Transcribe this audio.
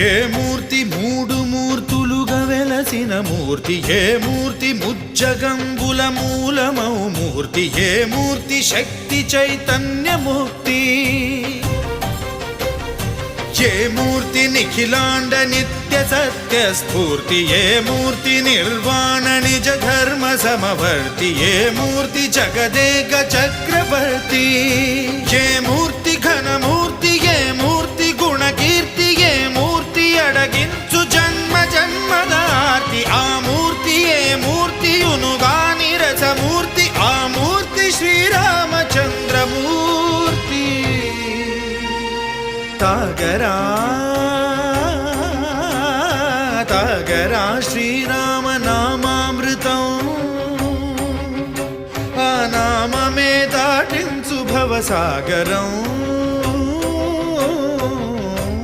ఏ మూర్తి మూడు మూర్తులుగా వెలసిన మూర్తి, ఏ మూర్తి ముజ్జగంబుల మూలమౌ మూర్తి, ఏ మూర్తి శక్తి చైతన్యముక్తి, ఏ మూర్తి నిఖిలాండ నిత్య సత్య స్ఫూర్తి, ఏ మూర్తి నిర్వాణ నిజ ధర్మ సమవర్తి, ఏ మూర్తి జగదేక చక్రవర్తి, ఏ మూర్తి ఘనమూర్తి, ఏ మూర్తి గుణకీర్తి, ఏ మూర్తి అడగించు జన్మ జన్మదార్తి, ఆ మూర్తి ఏ మూర్తియునుగా నిరసమూర్తి, ఆ మూర్తి శ్రీరామచంద్రమూర్తి. తాగరా తాగరా శ్రీరామ నామామృతం, ఆ నామమే దాటించు భవసాగరం.